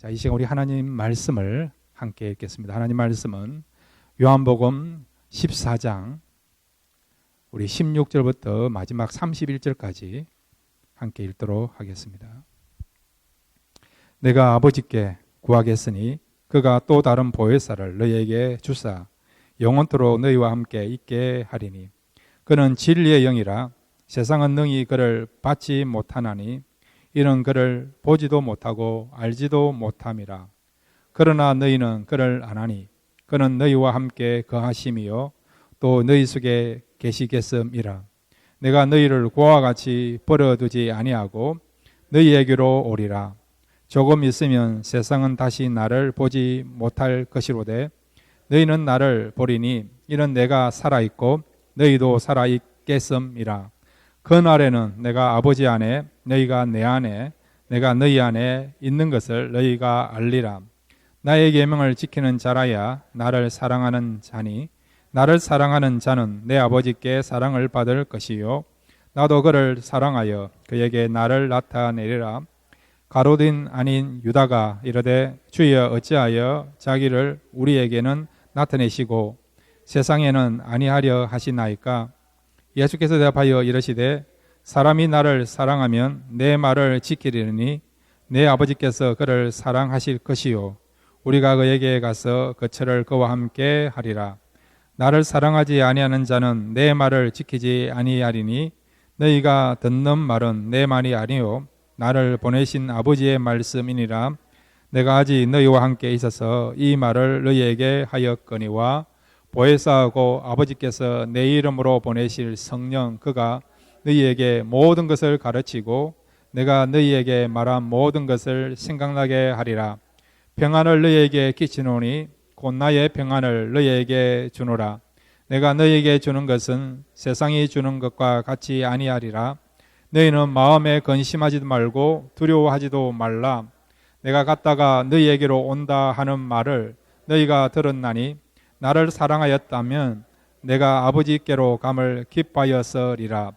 자, 이 시간 우리 하나님 말씀을 함께 읽겠습니다. 하나님 말씀은 요한복음 14장 우리 16절부터 마지막 31절까지 함께 읽도록 하겠습니다. 내가 아버지께 구하겠으니 그가 또 다른 보혜사를 너희에게 주사 영원토록 너희와 함께 있게 하리니 그는 진리의 영이라 세상은 능히 그를 받지 못하나니 이는 그를 보지도 못하고 알지도 못함이라. 그러나 너희는 그를 아나니 그는 너희와 함께 거하심이요 또 너희 속에 계시겠음이라. 내가 너희를 고와 같이 버려두지 아니하고 너희에게로 오리라. 조금 있으면 세상은 다시 나를 보지 못할 것이로되 너희는 나를 보리니 이는 내가 살아있고 너희도 살아있겠음이라. 그 날에는 내가 아버지 안에 너희가 내 안에 내가 너희 안에 있는 것을 너희가 알리라. 나의 계명을 지키는 자라야 나를 사랑하는 자니 나를 사랑하는 자는 내 아버지께 사랑을 받을 것이요 나도 그를 사랑하여 그에게 나를 나타내리라. 가룟 아닌 유다가 이르되 주여 어찌하여 자기를 우리에게는 나타내시고 세상에는 아니하려 하시나이까. 예수께서 대답하여 이르시되 사람이 나를 사랑하면 내 말을 지키리니 내 아버지께서 그를 사랑하실 것이요 우리가 그에게 가서 거처를 그와 함께 하리라. 나를 사랑하지 아니하는 자는 내 말을 지키지 아니하리니 너희가 듣는 말은 내 말이 아니요 나를 보내신 아버지의 말씀이니라. 내가 아직 너희와 함께 있어서 이 말을 너희에게 하였거니와 보혜사하고 아버지께서 내 이름으로 보내실 성령 그가 너희에게 모든 것을 가르치고 내가 너희에게 말한 모든 것을 생각나게 하리라. 평안을 너희에게 끼치노니 곧 나의 평안을 너희에게 주노라. 내가 너희에게 주는 것은 세상이 주는 것과 같이 아니하리라. 너희는 마음에 근심하지도 말고 두려워하지도 말라. 내가 갔다가 너희에게로 온다 하는 말을 너희가 들었나니 나를 사랑하였다면 내가 아버지께로 감을 기뻐하였으리라.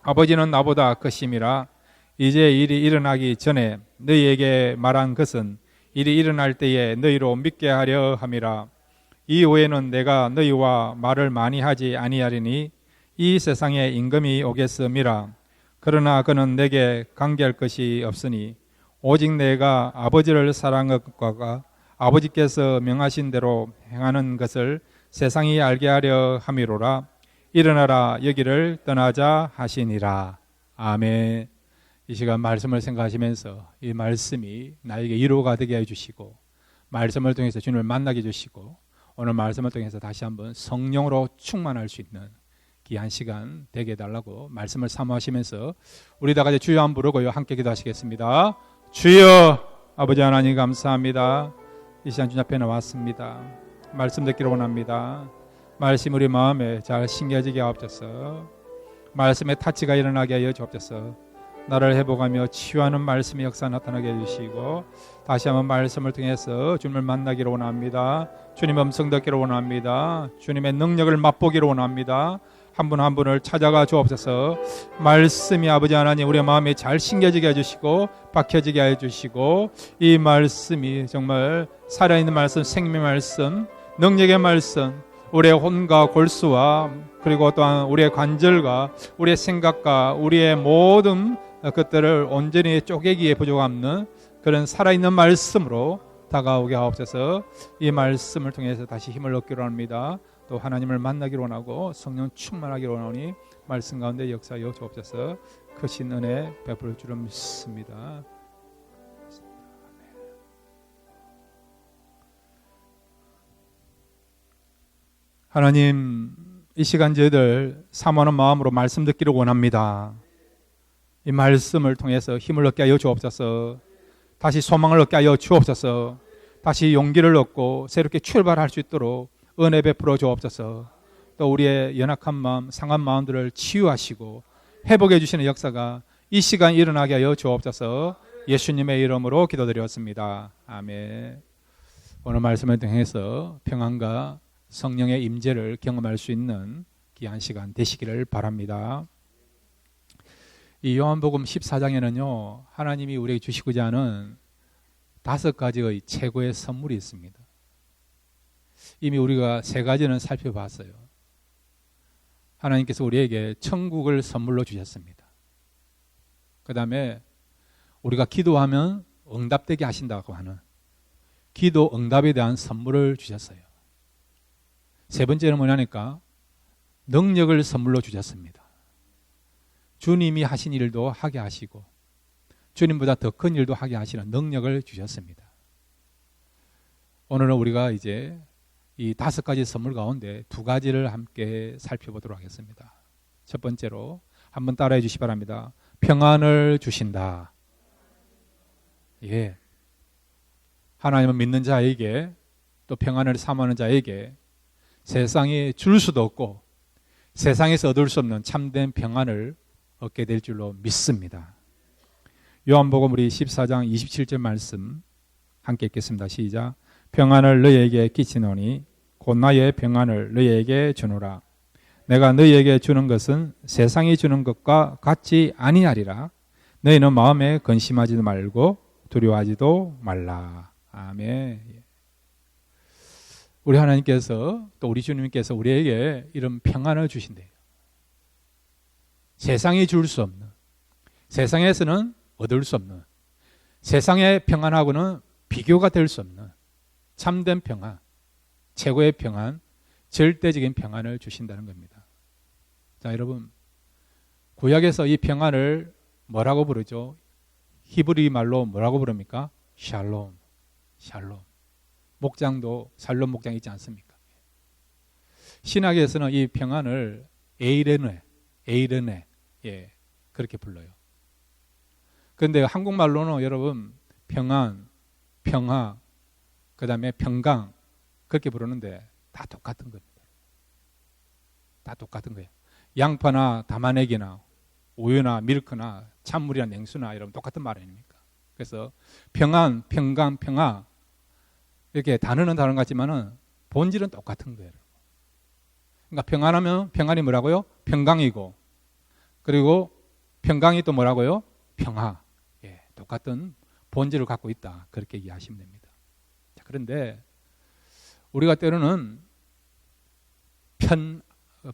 아버지는 나보다 크심이라. 이제 일이 일어나기 전에 너희에게 말한 것은 일이 일어날 때에 너희로 믿게 하려 함이라. 이후에는 내가 너희와 말을 많이 하지 아니하리니 이 세상에 임금이 오겠음이라. 그러나 그는 내게 관계할 것이 없으니 오직 내가 아버지를 사랑한 것과 아버지께서 명하신 대로 행하는 것을 세상이 알게 하려 함이로라. 일어나라 여기를 떠나자 하시니라. 아멘. 이 시간 말씀을 생각하시면서 이 말씀이 나에게 위로가 되게 해주시고 말씀을 통해서 주님을 만나게 해주시고 오늘 말씀을 통해서 다시 한번 성령으로 충만할 수 있는 귀한 시간 되게 해달라고 말씀을 사모하시면서 우리 다 같이 주여 한번 부르고요 함께 기도하시겠습니다. 주여 아버지 하나님 감사합니다. 이 시간 주님 앞에 나왔습니다. 말씀 듣기를 원합니다. 말씀 우리 마음에 잘 심겨지게 하옵소서. 말씀에 타치가 일어나게 하여 주옵소서. 나를 회복하며 치유하는 말씀의 역사 나타나게 해주시고 다시 한번 말씀을 통해서 주님을 만나기를 원합니다. 주님 음성 듣기를 원합니다. 주님의 능력을 맛보기를 원합니다. 한 분 한 분을 찾아가 주옵소서. 말씀이 아버지 하나님 우리 마음에 잘 심겨지게 해주시고 박혀지게 해주시고 이 말씀이 정말 살아있는 말씀, 생명의 말씀, 능력의 말씀, 우리의 혼과 골수와 그리고 또한 우리의 관절과 우리의 생각과 우리의 모든 것들을 온전히 쪼개기에 부족함는 그런 살아있는 말씀으로 다가오게 하옵소서. 이 말씀을 통해서 다시 힘을 얻기로 합니다. 또 하나님을 만나기로 원하고 성령 충만하기로 원하오니 말씀 가운데 역사하여 주옵소서. 크신 은혜 베풀 줄을 믿습니다. 하나님 이 시간 저희들 사모하는 마음으로 말씀 듣기를 원합니다. 이 말씀을 통해서 힘을 얻게 하여 주옵소서. 다시 소망을 얻게 하여 주옵소서. 다시 용기를 얻고 새롭게 출발할 수 있도록 은혜 베풀어 주옵소서. 또 우리의 연약한 마음, 상한 마음들을 치유하시고 회복해 주시는 역사가 이 시간 일어나게 하여 주옵소서. 예수님의 이름으로 기도드렸습니다. 아멘. 오늘 말씀을 통해서 평안과 성령의 임재를 경험할 수 있는 귀한 시간 되시기를 바랍니다. 이 요한복음 14장에는요 하나님이 우리에게 주시고자 하는 5가지의 최고의 선물이 있습니다. 이미 우리가 3가지는 살펴봤어요. 하나님께서 우리에게 천국을 선물로 주셨습니다. 그 다음에 우리가 기도하면 응답되게 하신다고 하는 기도 응답에 대한 선물을 주셨어요. 3번째는 뭐냐니까 능력을 선물로 주셨습니다. 주님이 하신 일도 하게 하시고 주님보다 더 큰 일도 하게 하시는 능력을 주셨습니다. 오늘은 우리가 이제 이 5가지 선물 가운데 2가지를 함께 살펴보도록 하겠습니다. 첫 번째로 한번 따라해 주시기 바랍니다. 평안을 주신다. 예. 하나님을 믿는 자에게 또 평안을 사모하는 자에게 세상에 줄 수도 없고 세상에서 얻을 수 없는 참된 평안을 얻게 될 줄로 믿습니다. 요한복음 우리 14장 27절 말씀 함께 읽겠습니다. 시작. 평안을 너희에게 끼치노니 곧 나의 평안을 너희에게 주노라. 내가 너희에게 주는 것은 세상이 주는 것과 같지 아니하리라. 너희는 마음에 근심하지도 말고 두려워하지도 말라. 아멘. 우리 하나님께서 또 우리 주님께서 우리에게 이런 평안을 주신대요. 세상이 줄 수 없는, 세상에서는 얻을 수 없는, 세상의 평안하고는 비교가 될 수 없는 참된 평안, 최고의 평안, 절대적인 평안을 주신다는 겁니다. 자, 여러분, 구약에서 이 평안을 뭐라고 부르죠? 히브리 말로 뭐라고 부릅니까? 샬롬, 샬롬. 목장도 샬롬 목장 있지 않습니까? 신학에서는 이 평안을 에이레네, 예, 그렇게 불러요. 그런데 한국말로는 여러분 평안, 평화, 그 다음에 평강 그렇게 부르는데 다 똑같은 겁니다. 다 똑같은 거예요. 양파나 담아내기나 우유나 밀크나 찬물이나 냉수나 이런 똑같은 말 아닙니까? 그래서 평안, 평강, 평화 이렇게 단어는 다른 것 같지만은 본질은 똑같은 거예요. 그러니까 평안하면 평안이 뭐라고요? 평강이고, 그리고 평강이 또 뭐라고요? 평화. 예, 똑같은 본질을 갖고 있다. 그렇게 이해하시면 됩니다. 자, 그런데 우리가 때로는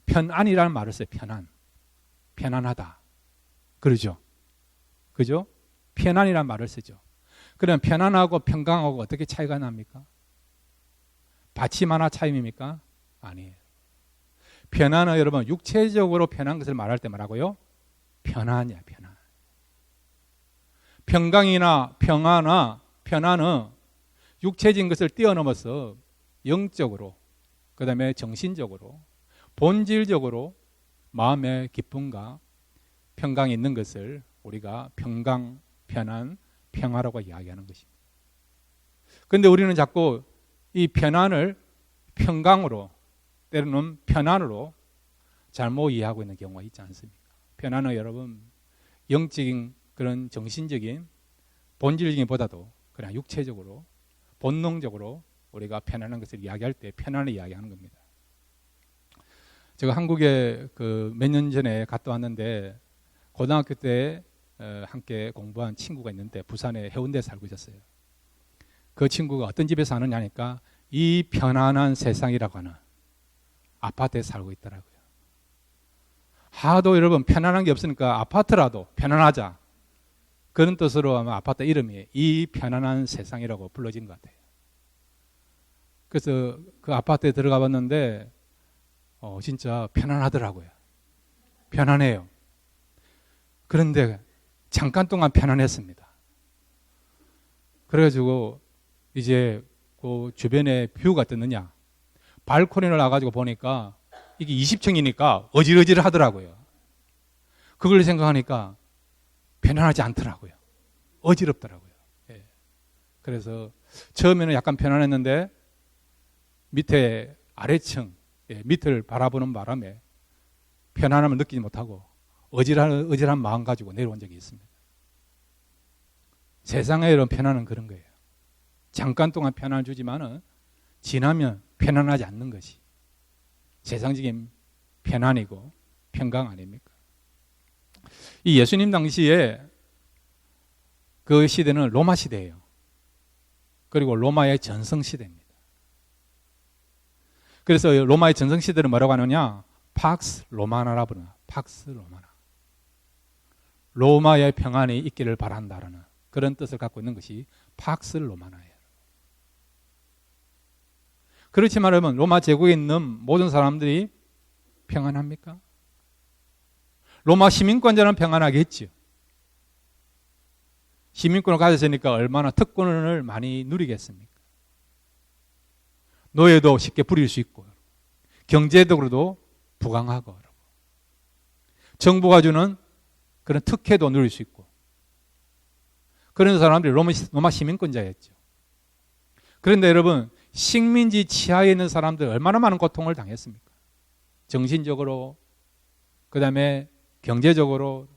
편안이라는 말을 써요. 편안하다. 그러죠? 그죠? 편안이라는 말을 쓰죠. 그럼 편안하고 평강하고 어떻게 차이가 납니까? 받침 하나 차이입니까? 아니에요. 편안은 여러분 육체적으로 편한 것을 말할 때 뭐라고요? 편안이야, 편안. 평강이나 평화나 편안은 육체적인 것을 뛰어넘어서 영적으로, 그 다음에 정신적으로, 본질적으로 마음의 기쁨과 평강이 있는 것을 우리가 평강, 편안, 평화라고 이야기하는 것입니다. 그런데 우리는 자꾸 이 편안을 평강으로, 때로는 편안으로 잘못 이해하고 있는 경우가 있지 않습니까? 편안은 여러분 영적인 그런 정신적인 본질적인 보다도 그냥 육체적으로 본능적으로 우리가 편안한 것을 이야기할 때 편안을 이야기하는 겁니다. 제가 한국에 그 몇 년 전에 갔다 왔는데 고등학교 때 함께 공부한 친구가 있는데 부산에 해운대에 살고 있었어요. 그 친구가 어떤 집에 사느냐니까 이 편안한 세상이라고 하는 아파트에 살고 있더라고요. 하도 여러분 편안한 게 없으니까 아파트라도 편안하자. 그런 뜻으로 아마 아파트 이름이 이 편안한 세상이라고 불러진 것 같아요. 그래서 그 아파트에 들어가 봤는데 진짜 편안하더라고요. 편안해요. 그런데 잠깐 동안 편안했습니다. 그래가지고 이제 그 주변에 뷰가 어떻느냐, 발코니를 나가지고 보니까 이게 20층이니까 어질어질 하더라고요. 그걸 생각하니까 편안하지 않더라고요. 어지럽더라고요. 예. 그래서 처음에는 약간 편안했는데 밑에 아래층, 밑을 바라보는 바람에 편안함을 느끼지 못하고 어질한 마음 가지고 내려온 적이 있습니다. 세상에 이런 편안은 그런 거예요. 잠깐 동안 편안을 주지만은 지나면 편안하지 않는 것이 세상적인 편안이고 평강 아닙니까? 이 예수님 당시에 그 시대는 로마 시대예요. 그리고 로마의 전성시대입니다. 그래서 로마의 전성시대를 뭐라고 하느냐? 팍스 로마나라 부르나. 팍스 로마나. 로마의 평안이 있기를 바란다라는 그런 뜻을 갖고 있는 것이 팍스 로마나예요. 그렇지만 여러분, 로마 제국에 있는 모든 사람들이 평안합니까? 로마 시민권자는 평안하겠죠. 시민권을 가졌으니까 얼마나 특권을 많이 누리겠습니까? 노예도 쉽게 부릴 수 있고, 경제적으로도 부강하고, 정부가 주는 그런 특혜도 누릴 수 있고, 그런 사람들이 로마 시민권자였죠. 그런데 여러분, 식민지 치하에 있는 사람들 얼마나 많은 고통을 당했습니까? 정신적으로, 그 다음에 경제적으로,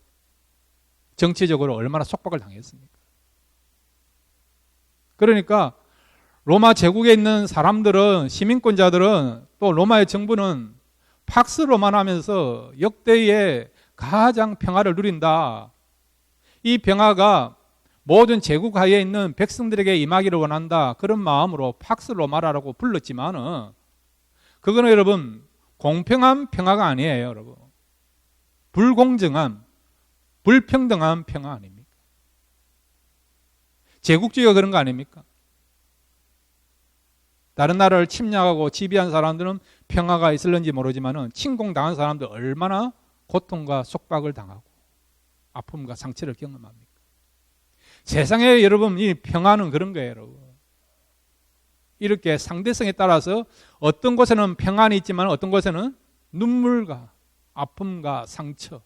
정치적으로 얼마나 속박을 당했습니까? 그러니까 로마 제국에 있는 사람들은, 시민권자들은, 또 로마의 정부는 팍스 로마나 하면서 역대의 가장 평화를 누린다. 이 평화가 모든 제국 하에 있는 백성들에게 임하기를 원한다. 그런 마음으로 팍스 로마라고 불렀지만은 그거는 여러분 공평한 평화가 아니에요, 여러분. 불공정한, 불평등한 평화 아닙니까? 제국주의가 그런 거 아닙니까? 다른 나라를 침략하고 지배한 사람들은 평화가 있을는지 모르지만은 침공당한 사람들 얼마나 고통과 속박을 당하고 아픔과 상처를 경험합니까? 세상에 여러분 이 평화는 그런 거예요, 여러분. 이렇게 상대성에 따라서 어떤 곳에는 평안이 있지만 어떤 곳에는 눈물과 아픔과 상처,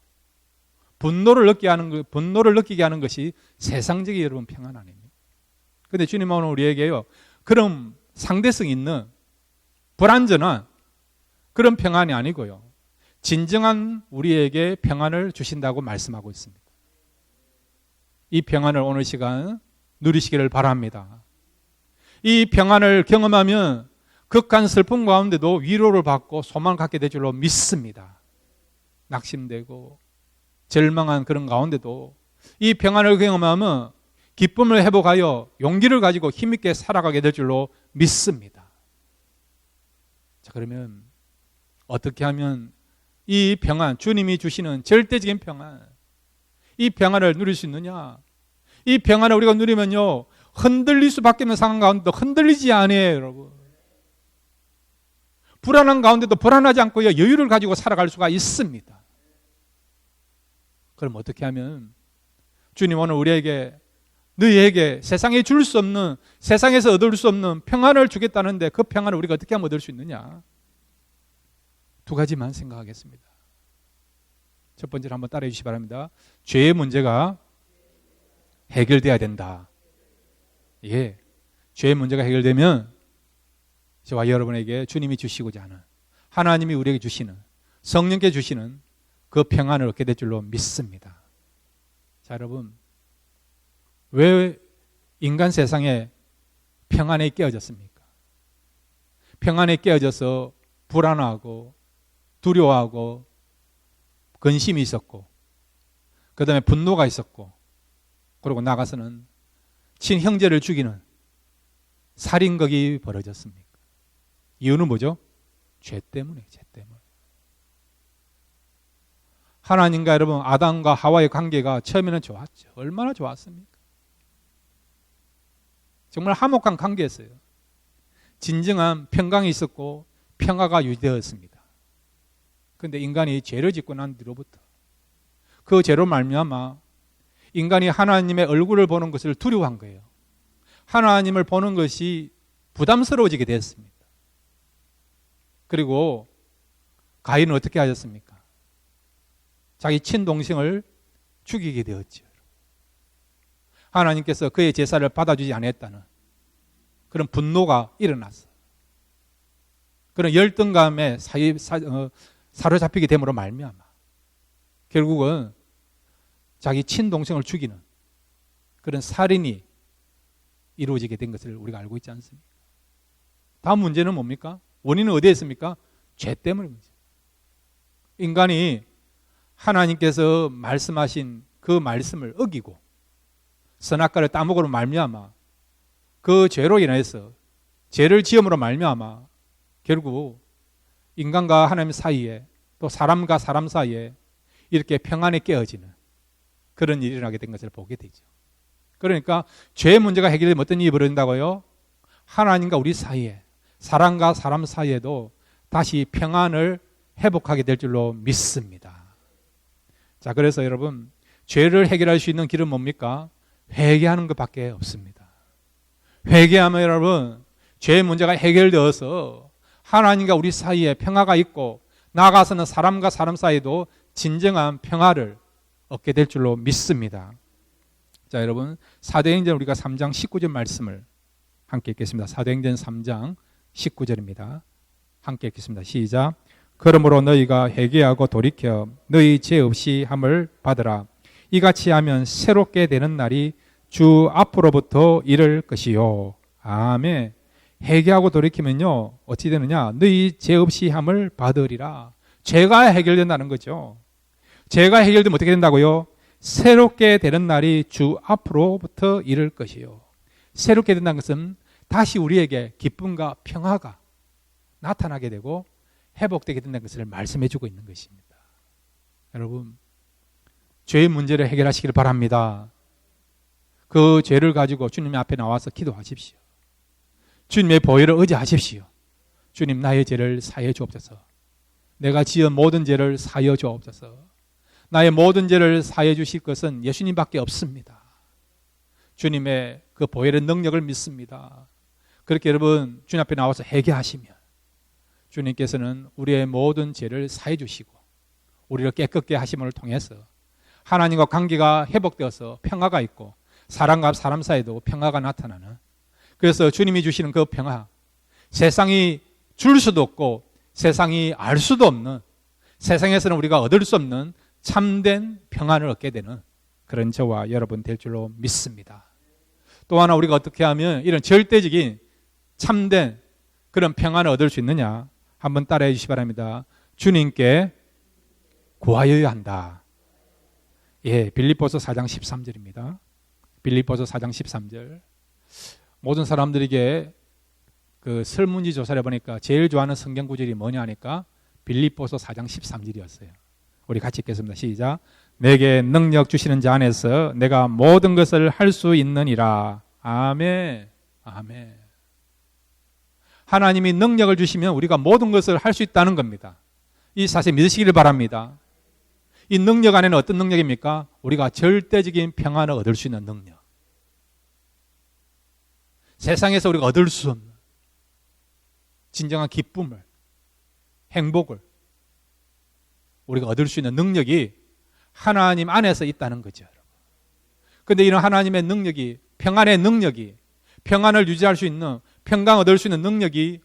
분노를 느끼게 하는 것이 세상적인 여러분 평안 아닙니까? 그런데 주님은 오늘 우리에게요, 그런 상대성 있는 불완전한 그런 평안이 아니고요, 진정한 우리에게 평안을 주신다고 말씀하고 있습니다. 이 평안을 오늘 시간 누리시기를 바랍니다. 이 평안을 경험하면 극한 슬픔 가운데도 위로를 받고 소망을 갖게 될 줄로 믿습니다. 낙심되고 절망한 그런 가운데도 이 평안을 경험하면 기쁨을 회복하여 용기를 가지고 힘있게 살아가게 될 줄로 믿습니다. 자, 그러면 어떻게 하면 이 평안, 주님이 주시는 절대적인 평안, 이 평안을 누릴 수 있느냐? 이 평안을 우리가 누리면요, 흔들릴 수밖에 없는 상황 가운데도 흔들리지 않아요, 여러분. 불안한 가운데도 불안하지 않고 여유를 가지고 살아갈 수가 있습니다. 그럼 어떻게 하면 주님 오늘 우리에게, 너희에게 세상에 줄 수 없는, 세상에서 얻을 수 없는 평안을 주겠다는데 그 평안을 우리가 어떻게 하면 얻을 수 있느냐? 두 가지만 생각하겠습니다. 첫 번째로 한번 따라해 주시기 바랍니다. 죄의 문제가 해결돼야 된다. 예, 죄의 문제가 해결되면 저와 여러분에게 주님이 주시고자 하는, 하나님이 우리에게 주시는, 성령께 주시는 그 평안을 얻게 될 줄로 믿습니다. 자, 여러분, 왜 인간 세상에 평안에 깨어졌습니까? 평안에 깨어져서 불안하고 두려워하고 근심이 있었고, 그 다음에 분노가 있었고, 그리고 나가서는 친형제를 죽이는 살인극이 벌어졌습니까? 이유는 뭐죠? 죄 때문에, 죄 때문에. 하나님과 여러분, 아담과 하와의 관계가 처음에는 좋았죠. 얼마나 좋았습니까? 정말 화목한 관계였어요. 진정한 평강이 있었고 평화가 유지되었습니다. 그런데 인간이 죄를 짓고 난 뒤로부터 그 죄로 말미암아 인간이 하나님의 얼굴을 보는 것을 두려워한 거예요. 하나님을 보는 것이 부담스러워지게 됐습니다. 그리고 가인은 어떻게 하셨습니까? 자기 친동생을 죽이게 되었죠. 하나님께서 그의 제사를 받아주지 않았다는 그런 분노가 일어났어요. 그런 열등감에 사로잡히게 됨으로 말미암아 결국은 자기 친동생을 죽이는 그런 살인이 이루어지게 된 것을 우리가 알고 있지 않습니까? 다음 문제는 뭡니까? 원인은 어디에 있습니까? 죄 때문입니다. 인간이 하나님께서 말씀하신 그 말씀을 어기고 선악과를 따먹으로 말미암아 그 죄로 인해서 죄를 지음으로 말미암아 결국 인간과 하나님 사이에 또 사람과 사람 사이에 이렇게 평안이 깨어지는 그런 일이 일어나게 된 것을 보게 되죠. 그러니까 죄의 문제가 해결되면 어떤 일이 벌어진다고요? 하나님과 우리 사이에, 사람과 사람 사이에도 다시 평안을 회복하게 될 줄로 믿습니다. 자, 그래서 여러분, 죄를 해결할 수 있는 길은 뭡니까? 회개하는 것밖에 없습니다. 회개하면 여러분, 죄의 문제가 해결되어서 하나님과 우리 사이에 평화가 있고 나아가서는 사람과 사람 사이에도 진정한 평화를 얻게 될 줄로 믿습니다. 자, 여러분, 사도행전 우리가 3장 19절 말씀을 함께 읽겠습니다. 사도행전 3장 19절입니다. 함께 읽겠습니다. 시작. 그러므로 너희가 회개하고 돌이켜 너희 죄 없이 함을 받으라. 이같이 하면 새롭게 되는 날이 주 앞으로부터 이를 것이요. 아멘. 회개하고 돌이키면요, 어찌 되느냐? 너희 죄 없이 함을 받으리라. 죄가 해결된다는 거죠. 죄가 해결되면 어떻게 된다고요? 새롭게 되는 날이 주 앞으로부터 이를 것이요. 새롭게 된다는 것은 다시 우리에게 기쁨과 평화가 나타나게 되고 회복되게 된다는 것을 말씀해 주고 있는 것입니다. 여러분, 죄의 문제를 해결하시길 바랍니다. 그 죄를 가지고 주님 앞에 나와서 기도하십시오. 주님의 보혈을 의지하십시오. 주님, 나의 죄를 사하여 주옵소서. 내가 지은 모든 죄를 사하여 주옵소서. 나의 모든 죄를 사하여 주실 것은 예수님밖에 없습니다. 주님의 그 보혈의 능력을 믿습니다. 그렇게 여러분 주님 앞에 나와서 회개하시면 주님께서는 우리의 모든 죄를 사해 주시고 우리를 깨끗게 하심을 통해서 하나님과 관계가 회복되어서 평화가 있고 사람과 사람 사이에도 평화가 나타나는, 그래서 주님이 주시는 그 평화, 세상이 줄 수도 없고 세상이 알 수도 없는, 세상에서는 우리가 얻을 수 없는 참된 평안을 얻게 되는 그런 저와 여러분 될 줄로 믿습니다. 또 하나, 우리가 어떻게 하면 이런 절대적인 참된 그런 평안을 얻을 수 있느냐, 한번 따라해 주시기 바랍니다. 주님께 구하여야 한다. 예, 빌립보서 4장 13절입니다. 빌립보서 4장 13절. 모든 사람들에게 그 설문지 조사를 해보니까 제일 좋아하는 성경 구절이 뭐냐 하니까 빌립보서 4장 13절이었어요. 우리 같이 읽겠습니다. 시작. 내게 능력 주시는 자 안에서 내가 모든 것을 할 수 있느니라. 아멘. 아멘. 하나님이 능력을 주시면 우리가 모든 것을 할 수 있다는 겁니다. 이 사실 믿으시기를 바랍니다. 이 능력 안에는 어떤 능력입니까? 우리가 절대적인 평안을 얻을 수 있는 능력. 세상에서 우리가 얻을 수 없는 진정한 기쁨을, 행복을 우리가 얻을 수 있는 능력이 하나님 안에서 있다는 거죠. 그런데 이런 하나님의 능력이, 평안의 능력이, 평안을 유지할 수 있는, 평강 얻을 수 있는 능력이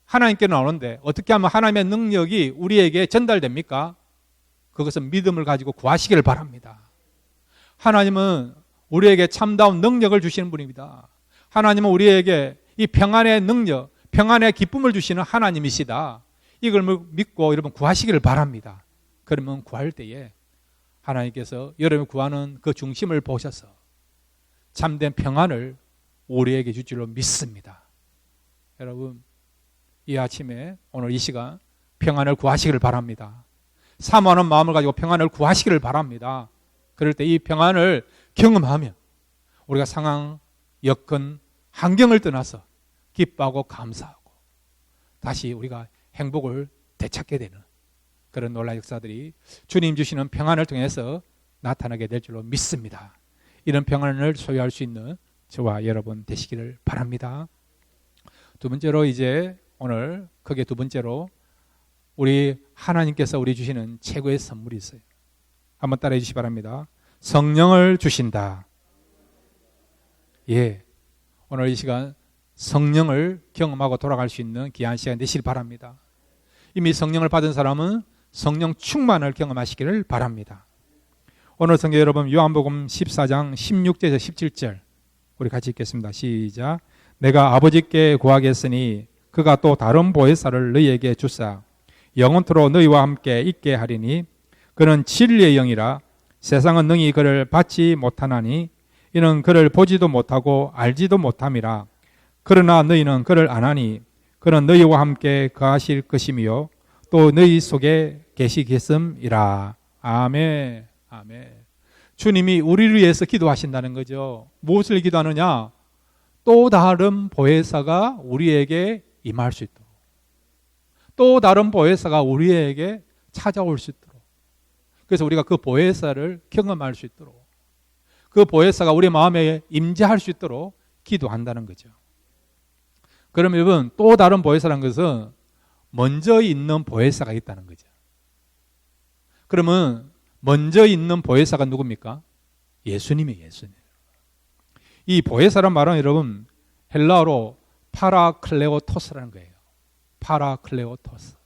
하나님께로 나오는데 어떻게 하면 하나님의 능력이 우리에게 전달됩니까? 그것은 믿음을 가지고 구하시기를 바랍니다. 하나님은 우리에게 참다운 능력을 주시는 분입니다. 하나님은 우리에게 이 평안의 능력, 평안의 기쁨을 주시는 하나님이시다. 이걸 믿고 여러분 구하시기를 바랍니다. 그러면 구할 때에 하나님께서 여러분이 구하는 그 중심을 보셔서 참된 평안을 우리에게 줄 줄로 믿습니다. 여러분, 이 아침에 오늘 이 시간 평안을 구하시기를 바랍니다. 사모하는 마음을 가지고 평안을 구하시기를 바랍니다. 그럴 때 이 평안을 경험하면 우리가 상황, 여건, 환경을 떠나서 기뻐하고 감사하고 다시 우리가 행복을 되찾게 되는 그런 놀라운 역사들이 주님 주시는 평안을 통해서 나타나게 될 줄로 믿습니다. 이런 평안을 소유할 수 있는 저와 여러분 되시기를 바랍니다. 두 번째로, 이제 오늘 크게 두 번째로 우리 하나님께서 우리 주시는 최고의 선물이 있어요. 한번 따라해 주시기 바랍니다. 성령을 주신다. 예, 오늘 이 시간 성령을 경험하고 돌아갈 수 있는 귀한 시간 되시길 바랍니다. 이미 성령을 받은 사람은 성령 충만을 경험하시기를 바랍니다. 오늘 성경 여러분 요한복음 14장 16절에서 17절 우리 같이 읽겠습니다. 시작. 내가 아버지께 구하겠으니 그가 또 다른 보혜사를 너희에게 주사 영원토록 너희와 함께 있게 하리니 그는 진리의 영이라 세상은 능히 그를 받지 못하나니 이는 그를 보지도 못하고 알지도 못함이라. 그러나 너희는 그를 아나니 그는 너희와 함께 거하실 것이며 또 너희 속에 계시겠음이라. 아멘. 아멘. 주님이 우리를 위해서 기도하신다는 거죠. 무엇을 기도하느냐? 또 다른 보혜사가 우리에게 임할 수 있도록, 또 다른 보혜사가 우리에게 찾아올 수 있도록, 그래서 우리가 그 보혜사를 경험할 수 있도록, 그 보혜사가 우리 마음에 임재할 수 있도록 기도한다는 거죠. 그러면 여러분, 또 다른 보혜사라는 것은 먼저 있는 보혜사가 있다는 거죠. 그러면 먼저 있는 보혜사가 누굽니까? 예수님이에요. 예수님. 이 보혜사란 말은 여러분 헬라어로 파라클레오토스라는 거예요. 파라클레오토스.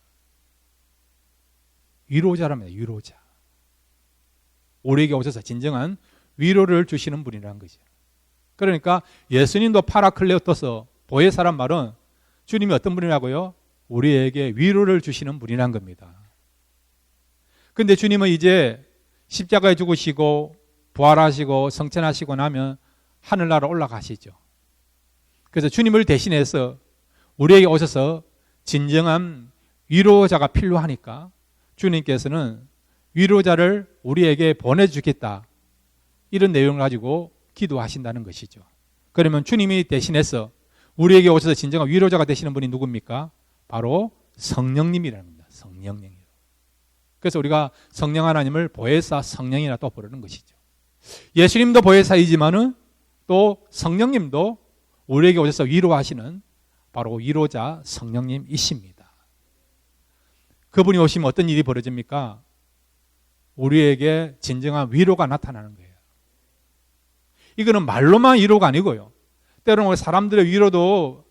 위로자랍니다. 위로자. 우리에게 오셔서 진정한 위로를 주시는 분이라는 거죠. 그러니까 예수님도 파라클레오토스, 보혜사란 말은 주님이 어떤 분이라고요? 우리에게 위로를 주시는 분이란 겁니다. 그런데 주님은 이제 십자가에 죽으시고 부활하시고 성천하시고 나면 하늘나라 올라가시죠. 그래서 주님을 대신해서 우리에게 오셔서 진정한 위로자가 필요하니까 주님께서는 위로자를 우리에게 보내주겠다, 이런 내용을 가지고 기도하신다는 것이죠. 그러면 주님이 대신해서 우리에게 오셔서 진정한 위로자가 되시는 분이 누굽니까? 바로 성령님이라는 겁니다. 성령님. 그래서 우리가 성령 하나님을 보혜사 성령이라 또 부르는 것이죠. 예수님도 보혜사이지만은 또 성령님도 우리에게 오셔서 위로하시는 바로 위로자 성령님이십니다. 그분이 오시면 어떤 일이 벌어집니까? 우리에게 진정한 위로가 나타나는 거예요. 이거는 말로만 위로가 아니고요. 때로는 사람들의 위로도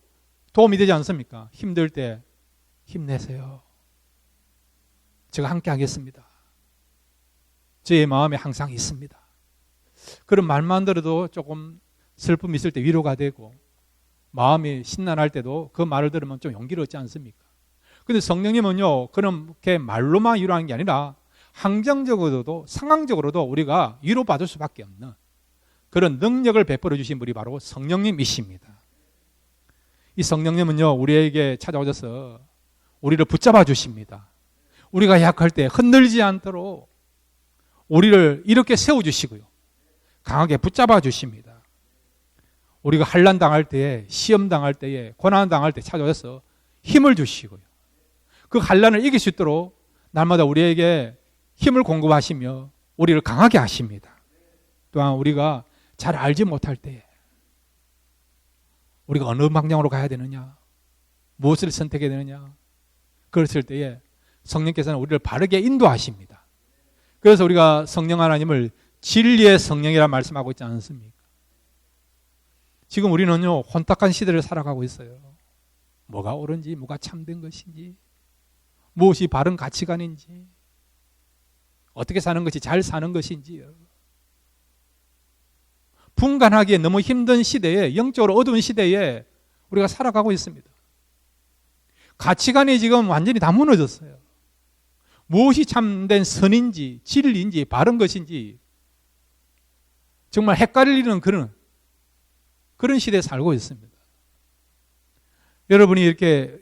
도움이 되지 않습니까? 힘들 때 힘내세요. 제가 함께 하겠습니다. 저의 마음에 항상 있습니다. 그런 말만 들어도 조금 슬픔이 있을 때 위로가 되고, 마음이 심란할 때도 그 말을 들으면 좀 용기를 얻지 않습니까? 그런데 성령님은요, 그렇게 말로만 위로하는 게 아니라 환경적으로도 상황적으로도 우리가 위로받을 수밖에 없는 그런 능력을 베풀어 주신 분이 바로 성령님이십니다. 이 성령님은요, 우리에게 찾아오셔서 우리를 붙잡아 주십니다. 우리가 약할 때 흔들지 않도록 우리를 이렇게 세워주시고요, 강하게 붙잡아 주십니다. 우리가 환난 당할 때에, 시험 당할 때에, 고난 당할 때 찾아와서 힘을 주시고요, 그 환난을 이길 수 있도록 날마다 우리에게 힘을 공급하시며 우리를 강하게 하십니다. 또한 우리가 잘 알지 못할 때에 우리가 어느 방향으로 가야 되느냐, 무엇을 선택해야 되느냐, 그랬을 때에 성령께서는 우리를 바르게 인도하십니다. 그래서 우리가 성령 하나님을 진리의 성령이라 말씀하고 있지 않습니까? 지금 우리는요, 혼탁한 시대를 살아가고 있어요. 뭐가 옳은지, 뭐가 참된 것인지, 무엇이 바른 가치관인지, 어떻게 사는 것이 잘 사는 것인지, 분간하기에 너무 힘든 시대에, 영적으로 어두운 시대에 우리가 살아가고 있습니다. 가치관이 지금 완전히 다 무너졌어요. 무엇이 참된 선인지, 진리인지, 바른 것인지 정말 헷갈리는 그런 시대에 살고 있습니다. 여러분이 이렇게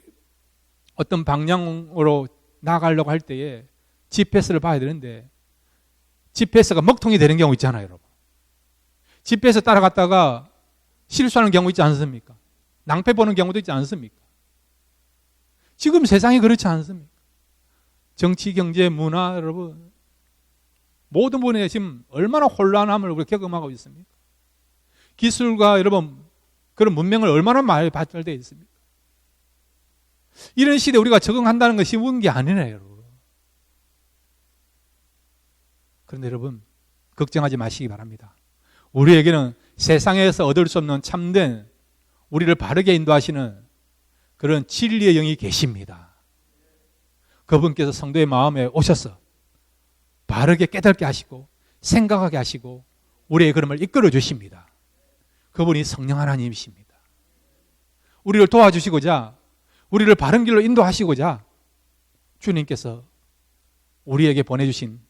어떤 방향으로 나가려고 할 때에 GPS를 봐야 되는데 GPS가 먹통이 되는 경우 있잖아요, 여러분. GPS 따라갔다가 실수하는 경우 있지 않습니까? 낭패 보는 경우도 있지 않습니까? 지금 세상이 그렇지 않습니까? 정치, 경제, 문화, 여러분, 모든 분야에 지금 얼마나 혼란함을 우리가 경험하고 있습니까? 기술과 여러분, 그런 문명을 얼마나 많이 발달되어 있습니까? 이런 시대에 우리가 적응한다는 것이 쉬운 게 아니네요, 여러분. 그런데 여러분, 걱정하지 마시기 바랍니다. 우리에게는 세상에서 얻을 수 없는 참된, 우리를 바르게 인도하시는 그런 진리의 영이 계십니다. 그분께서 성도의 마음에 오셔서 바르게 깨닫게 하시고 생각하게 하시고 우리의 걸음을 이끌어 주십니다. 그분이 성령 하나님이십니다. 우리를 도와주시고자, 우리를 바른 길로 인도하시고자 주님께서 우리에게 보내주신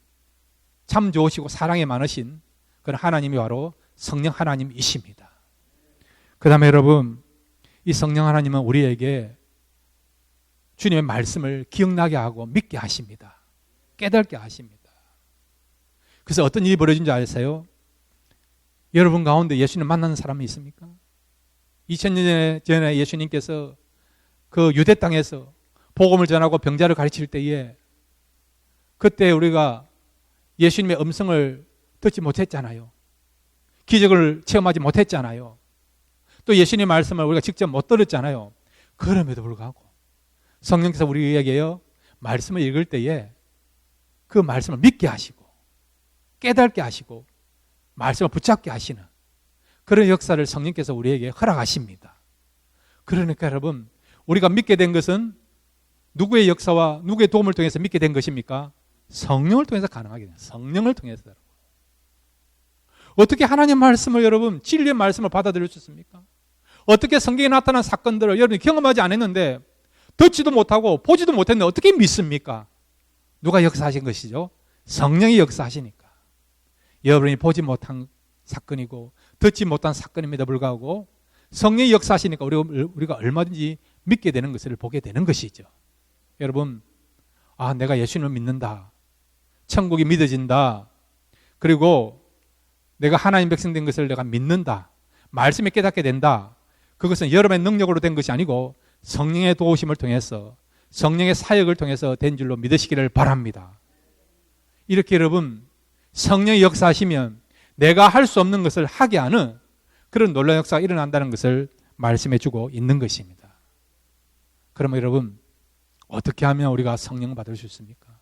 참 좋으시고 사랑이 많으신 그런 하나님이 바로 성령 하나님이십니다. 그 다음에 여러분, 이 성령 하나님은 우리에게 주님의 말씀을 기억나게 하고 믿게 하십니다. 깨닫게 하십니다. 그래서 어떤 일이 벌어진지 아세요? 여러분 가운데 예수님 만나는 사람이 있습니까? 2000년 전에 예수님께서 그 유대 땅에서 복음을 전하고 병자를 가르칠 때에 그때 우리가 예수님의 음성을 듣지 못했잖아요. 기적을 체험하지 못했잖아요. 또 예수님의 말씀을 우리가 직접 못 들었잖아요. 그럼에도 불구하고 성령께서 우리에게요, 말씀을 읽을 때에 그 말씀을 믿게 하시고 깨닫게 하시고 말씀을 붙잡게 하시는 그런 역사를 성령께서 우리에게 허락하십니다. 그러니까 여러분, 우리가 믿게 된 것은 누구의 역사와 누구의 도움을 통해서 믿게 된 것입니까? 성령을 통해서 가능하게 됩니다. 성령을 통해서. 어떻게 하나님 말씀을 여러분, 진리의 말씀을 받아들일 수 있습니까? 어떻게 성경에 나타난 사건들을 여러분이 경험하지 않았는데 듣지도 못하고 보지도 못했는데 어떻게 믿습니까? 누가 역사하신 것이죠? 성령이 역사하시니까. 여러분이 보지 못한 사건이고 듣지 못한 사건임에도 불구하고 성령이 역사하시니까 우리가 얼마든지 믿게 되는 것을 보게 되는 것이죠. 여러분, 아, 내가 예수님을 믿는다. 천국이 믿어진다. 그리고 내가 하나님 백성 된 것을 내가 믿는다. 말씀에 깨닫게 된다. 그것은 여러분의 능력으로 된 것이 아니고 성령의 도우심을 통해서 성령의 사역을 통해서 된 줄로 믿으시기를 바랍니다. 이렇게 여러분, 성령이 역사하시면 내가 할 수 없는 것을 하게 하는 그런 놀라운 역사가 일어난다는 것을 말씀해 주고 있는 것입니다. 그러면 여러분, 어떻게 하면 우리가 성령을 받을 수 있습니까?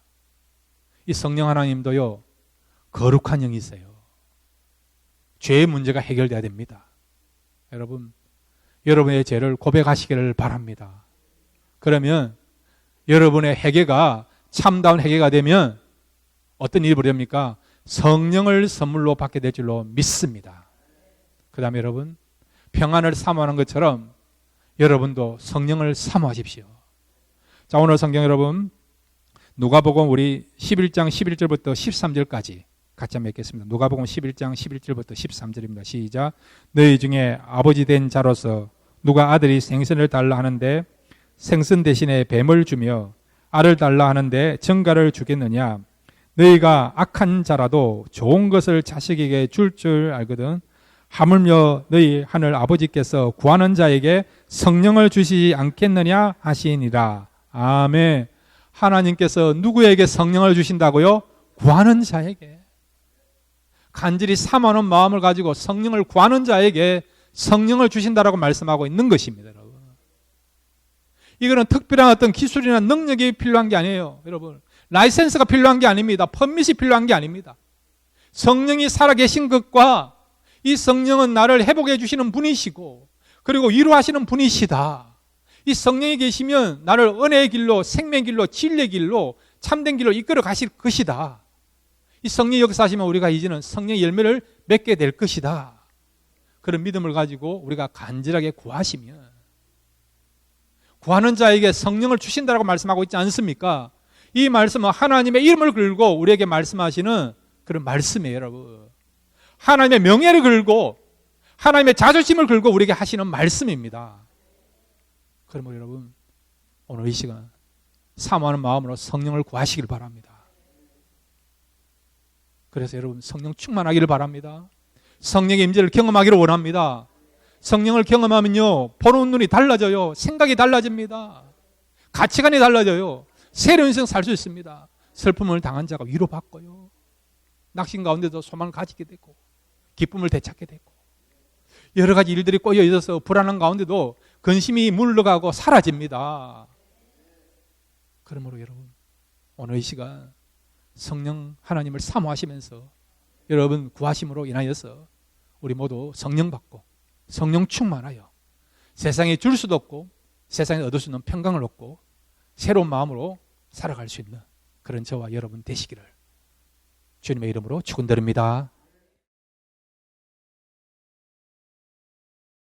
이 성령 하나님도요, 거룩한 영이세요. 죄의 문제가 해결돼야 됩니다. 여러분, 여러분의 죄를 고백하시기를 바랍니다. 그러면 여러분의 회개가 참다운 회개가 되면 어떤 일이 벌어집니까? 성령을 선물로 받게 될 줄로 믿습니다. 그 다음에 여러분, 평안을 사모하는 것처럼 여러분도 성령을 사모하십시오. 자, 오늘 성경 여러분, 누가복음 우리 11장 11절부터 13절까지 같이 한번 읽겠습니다. 누가복음 11장 11절부터 13절입니다. 시작. 너희 중에 아버지 된 자로서 누가 아들이 생선을 달라 하는데 생선 대신에 뱀을 주며 알을 달라 하는데 정갈을 주겠느냐? 너희가 악한 자라도 좋은 것을 자식에게 줄 줄 알거든. 하물며 너희 하늘 아버지께서 구하는 자에게 성령을 주시지 않겠느냐 하시니라. 아멘. 하나님께서 누구에게 성령을 주신다고요? 구하는 자에게. 간절히 사모하는 마음을 가지고 성령을 구하는 자에게 성령을 주신다라고 말씀하고 있는 것입니다, 여러분. 이거는 특별한 어떤 기술이나 능력이 필요한 게 아니에요, 여러분. 라이센스가 필요한 게 아닙니다. 퍼밋이 필요한 게 아닙니다. 성령이 살아계신 것과 이 성령은 나를 회복해 주시는 분이시고 그리고 위로하시는 분이시다. 이 성령이 계시면 나를 은혜의 길로, 생명의 길로, 진리의 길로, 참된 길로 이끌어 가실 것이다. 이 성령이 역사하시면 우리가 이제는 성령의 열매를 맺게 될 것이다. 그런 믿음을 가지고 우리가 간절하게 구하시면 구하는 자에게 성령을 주신다라고 말씀하고 있지 않습니까? 이 말씀은 하나님의 이름을 걸고 우리에게 말씀하시는 그런 말씀이에요, 여러분. 하나님의 명예를 걸고 하나님의 자존심을 걸고 우리에게 하시는 말씀입니다. 그러면 여러분, 오늘 이 시간 사모하는 마음으로 성령을 구하시길 바랍니다. 그래서 여러분, 성령 충만하기를 바랍니다. 성령의 임재를 경험하기를 원합니다. 성령을 경험하면요, 보는 눈이 달라져요. 생각이 달라집니다. 가치관이 달라져요. 새로운 인생 살 수 있습니다. 슬픔을 당한 자가 위로받고요, 낙심 가운데도 소망을 가지게 되고 기쁨을 되찾게 되고 여러 가지 일들이 꼬여 있어서 불안한 가운데도 근심이 물러가고 사라집니다. 그러므로 여러분, 오늘 이 시간 성령 하나님을 사모하시면서 여러분 구하심으로 인하여서 우리 모두 성령 받고 성령 충만하여 세상에 줄 수도 없고 세상에 얻을 수 있는 평강을 얻고 새로운 마음으로 살아갈 수 있는 그런 저와 여러분 되시기를 주님의 이름으로 축원드립니다.